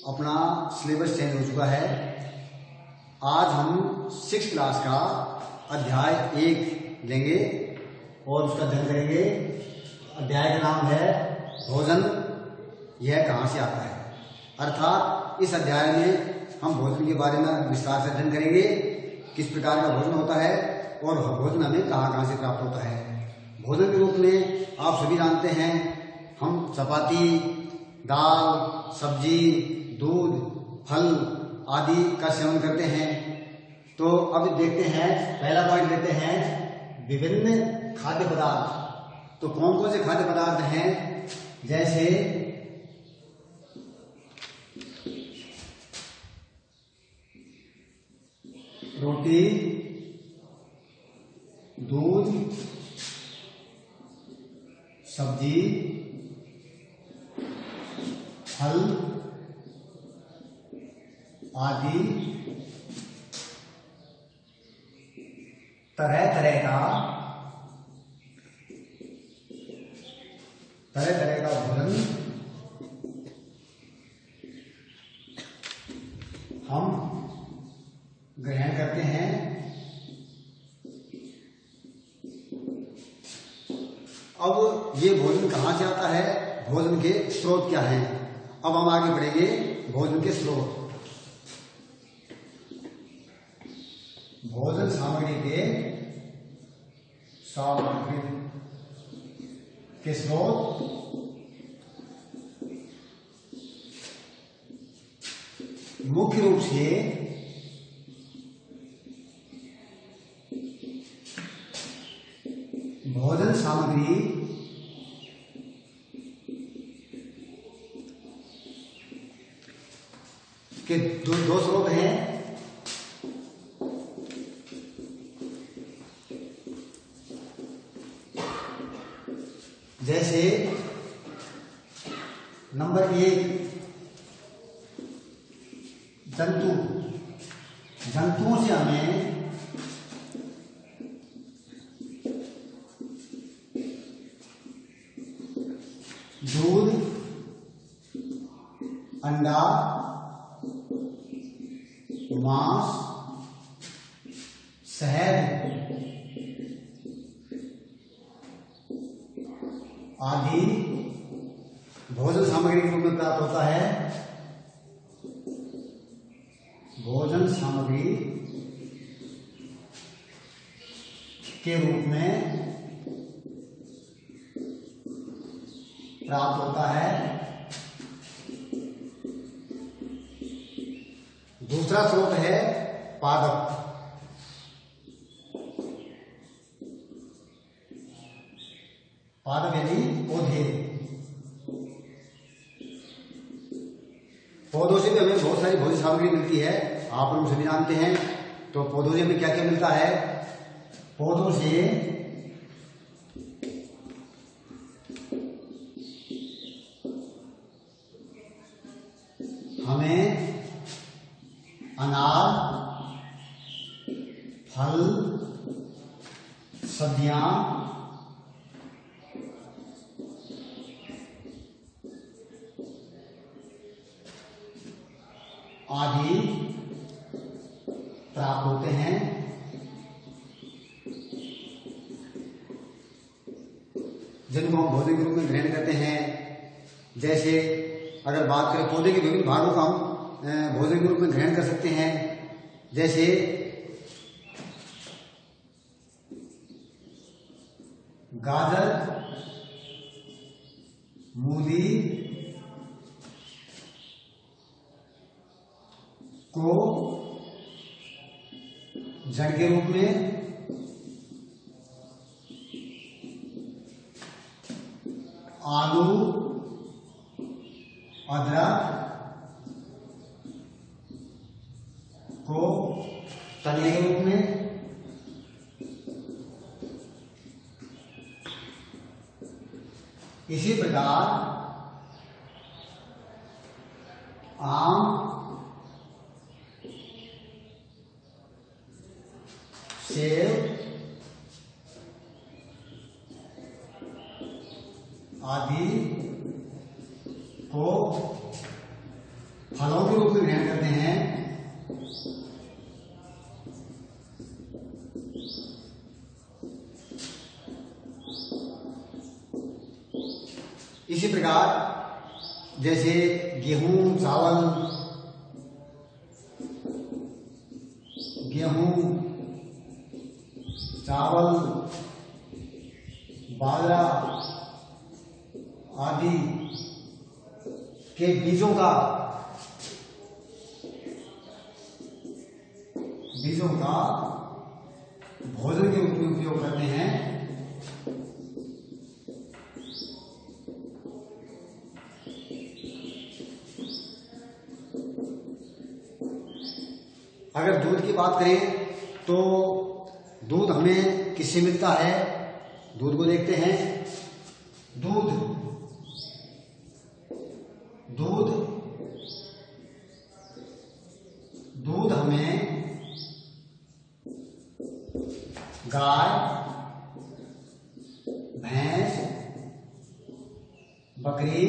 अपना syllabus change हो चुका है। आज हम 6th क्लास का अध्याय 1 लेंगे और उसका अध्ययन करेंगे। अध्याय का नाम है भोजन, यह कहाँ से आता है। अर्थात इस अध्याय में हम भोजन के बारे में विस्तार से अध्ययन करेंगे, किस प्रकार का भोजन होता है और भोजन हमें कहाँ कहाँ से प्राप्त होता है। भोजन के रूप में आप सभी जानते हैं, हम चपाती, दाल, सब्जी, दूध, फल आदि का सेवन करते हैं। तो अब देखते हैं, पहला पॉइंट लेते हैं विभिन्न खाद्य पदार्थ। तो कौन कौन से खाद्य पदार्थ हैं, जैसे रोटी, दूध, सब्जी, फल आदि तरह तरह का भोजन हम ग्रहण करते हैं। अब ये भोजन कहाँ से आता है, भोजन के स्रोत क्या हैं। अब हम आगे बढ़ेंगे भोजन के स्रोत। भोजन सामग्री के स्रोत मुख्य रूप से भोजन सामग्री के दो स्रोत हैं। जैसे नंबर 1 जंतुओं से हमें दूध, अंडा, मांस, शहद आदि भोजन सामग्री के रूप में प्राप्त होता है। भोजन सामग्री के रूप में प्राप्त होता है। दूसरा स्रोत है पादप। पादप यानी पौधे। पौधों से भी हमें बहुत सारी भोजन सामग्री मिलती है, आप लोग सभी जानते हैं। तो पौधों से हमें क्या क्या मिलता है। पौधों से हमें अनार, फल, सब्जियां, आदि प्राप्त होते हैं। जिनको हम भोजन के रूप में ग्रहण करते हैं। जैसे अगर बात करें पौधे के विभिन्न भागों का हम भोजन के रूप में ग्रहण कर सकते हैं। जैसे गाजर, मूली को जड़ के रूप में, आलू, अदरक को तने के रूप में, इसी प्रकार आम, सेब आदि को फलों के रूप में ग्रहण करते हैं, इसी प्रकार जैसे गेहूं, चावल, बाजरा आदि के बीजों का भोजन के रूप में उपयोग करते हैं। अगर दूध की बात करें तो दूध हमें किससे मिलता है? दूध को देखते हैं। दूध हमें गाय, भैंस, बकरी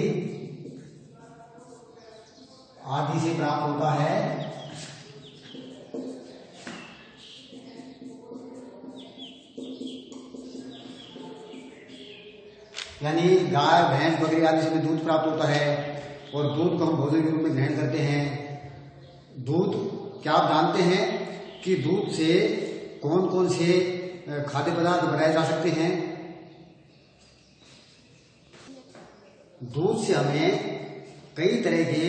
आदि से प्राप्त होता है। यानी गाय, भैंस, बकरी आदि से भी दूध प्राप्त होता है और दूध को हम भोजन के रूप में ग्रहण करते हैं। दूध, क्या आप जानते हैं कि दूध से कौन कौन से खाद्य पदार्थ बनाए जा सकते हैं? दूध से हमें कई तरह के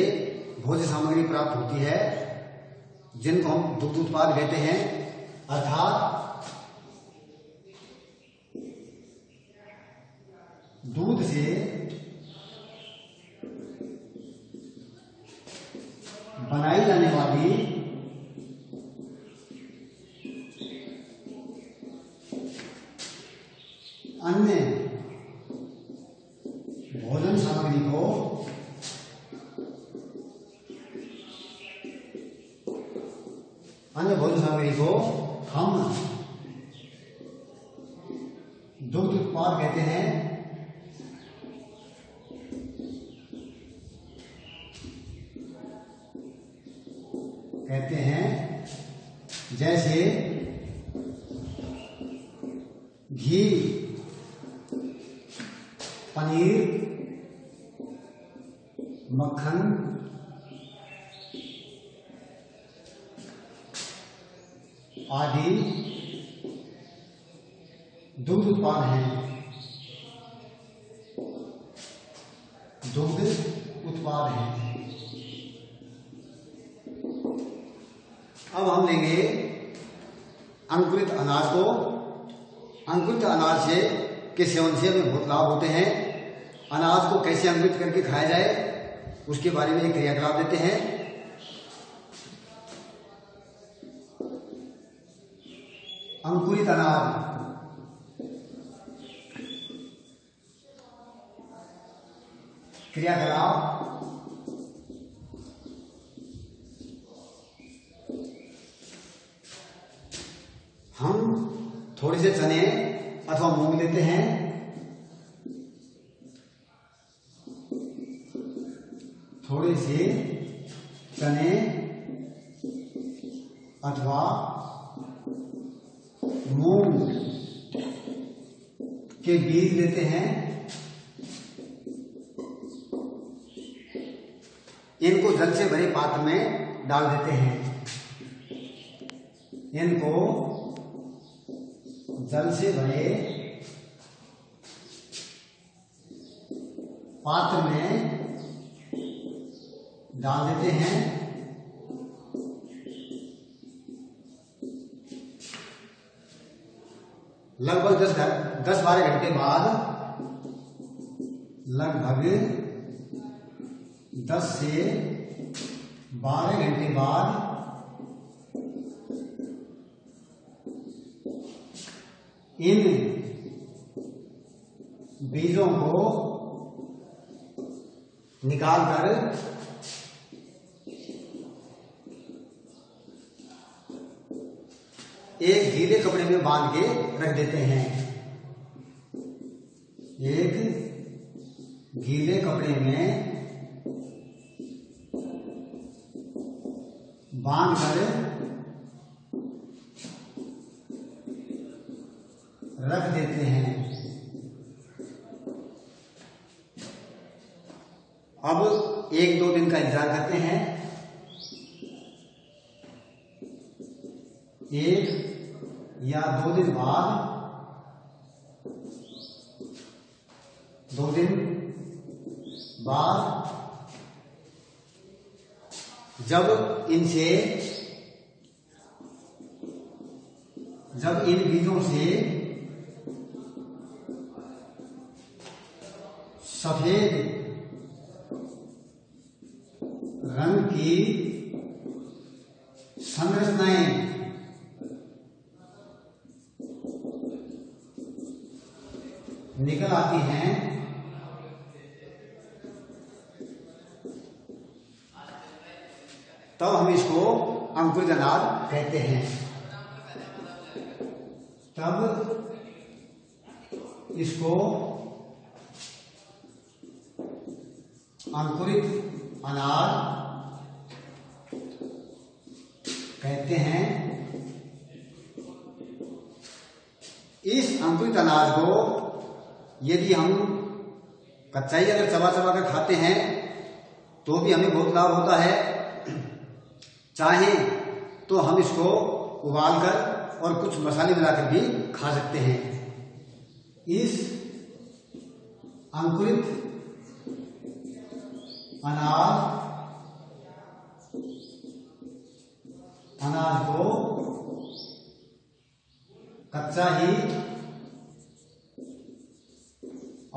भोज्य सामग्री प्राप्त होती है जिनको हम दुग्ध उत्पाद कहते हैं। अर्थात दूध से बनाई जाने वाली अन्य भोजन सामग्री को हम दुग्ध उत्पाद कहते हैं। जैसे घी, पनीर, मक्खन, आदि दुग्ध उत्पाद हैं। अब हम लेंगे अंकुरित अनाज को। अंकुरित अनाज के सेवन से हमें बहुत लाभ होते हैं। अनाज को कैसे अंकुरित करके खाया जाए उसके बारे में एक क्रियाकलाप देते हैं। अंकुरित अनाज, क्रियाकलाप। हम थोड़े से चने अथवा मूंग लेते हैं, थोड़े से चने अथवा मूंग के बीज लेते हैं। इनको जल से भरे पात्र में डाल देते हैं। इनको जल से भरे पात्र में डाल देते हैं। लगभग 10-12 घंटे बाद, लगभग 10 से 12 घंटे बाद इन बीजों को निकालकर एक गीले कपड़े में बांध के रख देते हैं। एक गीले कपड़े में बांध कर रख देते हैं। अब 1-2 दिन का इंतजार करते हैं। 1 या 2 दिन बाद, 2 दिन बाद जब इन बीजों से सफेद रंग की संरचनाएं निकल आती हैं, तब हम इसको अंकुरित अनाज कहते हैं। तब इसको अंकुरित अनाज कहते हैं। इस अंकुरित अनाज को यदि हम कच्चा ही अगर चबा चबा कर खाते हैं तो भी हमें बहुत लाभ होता है। चाहे तो हम इसको उबाल कर और कुछ मसाले मिलाकर भी खा सकते हैं। इस अंकुरित अनाज को कच्चा ही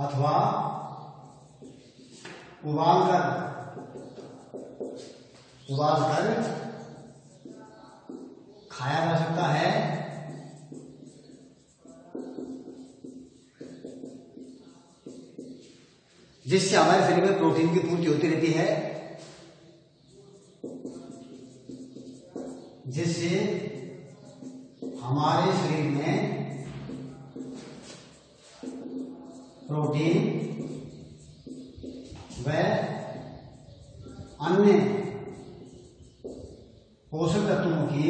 अथवा उबाल कर खाया जा सकता है। जिससे हमारे शरीर में प्रोटीन की पूर्ति होती रहती है, जिससे हमारे शरीर में प्रोटीन व अन्य पोषक तत्वों की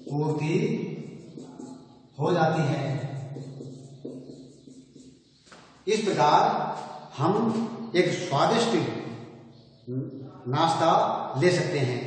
पूर्ति हो जाती है। इस प्रकार हम एक स्वादिष्ट नाश्ता ले सकते हैं।